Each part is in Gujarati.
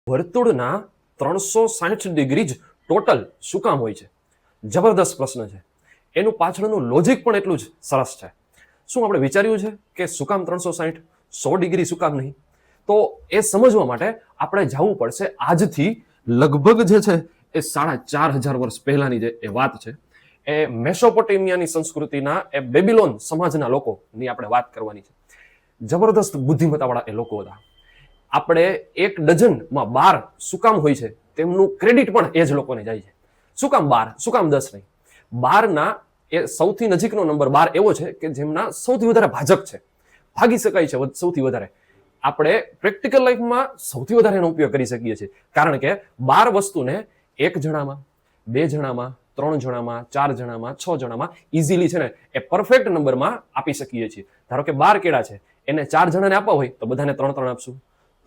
વર્તુળના 360 ડિગ્રી જ ટોટલ શું કામ હોય છે? જબરદસ્ત પ્રશ્ન છે. એનું પાછળનું લોજિક પણ એટલું જ સરસ છે. શું આપણે વિચાર્યું છે કે શું કામ 360 100 ડિગ્રી શું કામ નહીં? તો એ સમજવા માટે આપણે જવું પડશે આજથી લગભગ જે છે એ 4500 વર્ષ પહેલાની જે એ વાત છે, એ મેસોપોટેમિયાની સંસ્કૃતિના એ બેબીલોન સમાજના લોકોની આપણે વાત કરવાની છે. જબરદસ્ત બુદ્ધિમત્તાવાળા એ લોકો હતા. આપણે 1 ડઝનમાં 12 શું કામ હોય છે તેમનું ક્રેડિટ પણ એ જ લોકોને જાય છે. શું કામ 12? શું કામ 10 નહીં? 12ના એ સૌથી નજીકનો નંબર 12 એવો છે કે જેમના સૌથી વધારે ભાજક છે, ભાગી શકાય છે સૌથી વધારે. આપણે પ્રેક્ટિકલ લાઈફમાં સૌથી વધારે એનો ઉપયોગ કરી શકીએ છીએ, કારણ કે 12 વસ્તુને 1 જણામાં, 2 જણામાં, 3 જણામાં, 4 જણામાં, 6 જણામાં ઇઝીલી છે ને એ પરફેક્ટ નંબરમાં આપી શકીએ છીએ. ધારો કે 12 કેળા છે, એને 4 જણાને આપવા હોય તો બધાને 3 આપશું.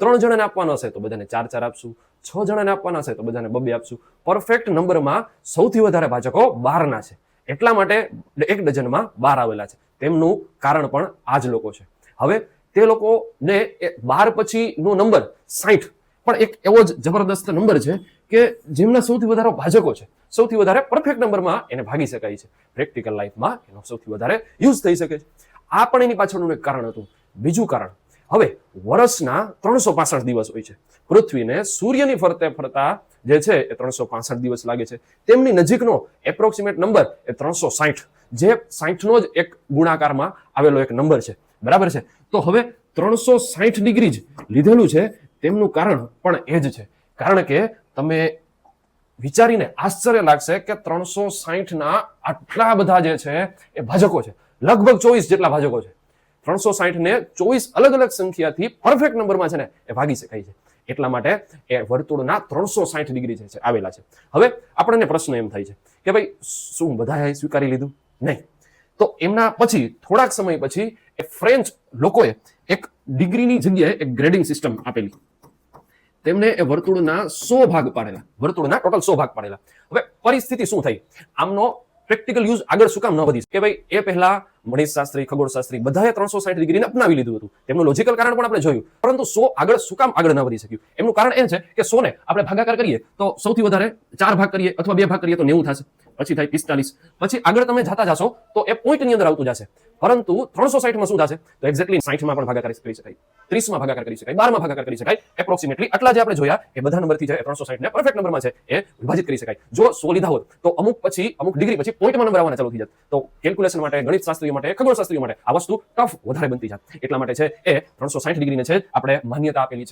3 જણાને આપવાનો હશે તો બધાને 4 આપશું. 6 જણાને આપવાના હશે તો બધાને 2 આપશું. પરફેક્ટ નંબરમાં સૌથી વધારે ભાજકો 12ના છે. એટલા માટે 1 ડઝનમાં 12 આવેલા છે. તેમનું કારણ પણ આ જ લોકો છે. હવે તે લોકોને 12 પછીનો નંબર 60 પણ એક એવો જ જબરદસ્ત નંબર છે કે જેમના સૌથી વધારે ભાજકો છે, સૌથી વધારે પરફેક્ટ નંબરમાં એને ભાગી શકાય છે. પ્રેક્ટિકલ લાઈફમાં એનો સૌથી વધારે યુઝ થઈ શકે છે. આ પણ એની પાછળનું એક કારણ હતું. બીજું કારણ, હવે વર્ષના 365 દિવસ હોય છે. પૃથ્વીને સૂર્યની ફરતે ફરતા જે છે એ 365 દિવસ લાગે છે. તેમની નજીકનો એપ્રોક્સિમેટ નંબર એ 360, જે 60નો જ એક ગુણાકારમાં આવેલો એક નંબર છે. બરાબર છે? તો હવે 360 ડિગ્રી જ લીધેલું છે. તેમનું કારણ પણ એ જ છે. કારણ કે તમે વિચારીને આશ્ચર્ય લાગશે કે 360ના આટલા બધા જે છે એ ભાજકો છે. લગભગ 24 જેટલા ભાજકો છે. 360 ને 24 અલગ અલગ સંખ્યાથી પરફેક્ટ નંબરમાં છે ને એ ભાગી શકાય છે. એટલા માટે એ વર્તુળના 360 ડિગ્રી છે આવેલા છે. હવે આપણને પ્રશ્ન એમ થાય છે કે ભાઈ શું બધાએ સ્વીકારી લીધું? નહીં. તો એમના પછી થોડાક સમય પછી એ ફ્રેન્ચ લોકોએ એક ડિગ્રીની જગ્યાએ એક ગ્રેડિંગ સિસ્ટમ આપેલી. તેમને એ વર્તુળના 100 ભાગ પાડેલા. વર્તુળના ટોટલ 100 ભાગ પાડેલા. હવે પરિસ્થિતિ શું થઈ? આમનો પ્રેક્ટિકલ યુઝ આગળ શું કામ ન વધી કે ભાઈ એ પહેલા ગણિત શાસ્ત્રી, ખગોળ શાસ્ત્રી બધાએ 360 ડિગ્રીને અપનાવી લીધું હતું. તેમનું લોજિકલ કારણ પણ આપણે જોયું, પરંતુ 100 આગળ શું કામ આગળ ન વધી શક્યું? એમનું કારણ એ છે કે 100 ને આપણે ભાગાકાર કરીએ તો સૌથી વધારે 4 ભાગ કરીએ અથવા 2 ભાગ કરીએ તો 90 થશે, પછી થાય 45, પછી આગળ તમે જતા જશો તો એ પોઈન્ટની અંદર આવતું જશે. પરંતુ 360 માં શું થશે? તો એક્ઝેક્ટલી 60 માં પણ ભાગાકાર કરી શકાય, 30 માં ભાગાકાર કરી શકાય, 12 માં ભાગાકાર કરી શકાય. એપ્રોક્સિમેટલી આટલા જે આપણે જોયા એ બધા નંબરથી છે 360 ને પરફેક્ટ નંબરમાં છે એ વિભાજિત કરી શકાય. જો 100 લીધા હોત તો અમુક ડિગ્રી પછી પોઈન્ટમાં નંબર આવવાના ચાલુ થઈ જાય. તો કેલ્ક્યુલેશન માટે, ગણિત શાસ્ત્રીઓ માટે, ખગોળ શાસ્ત્રીઓ માટે આ વસ્તુ ટફ વધારે બનતી જાય. એટલા માટે છે એ 360 ડિગ્રીને છે આપણે માન્યતા આપેલી છે.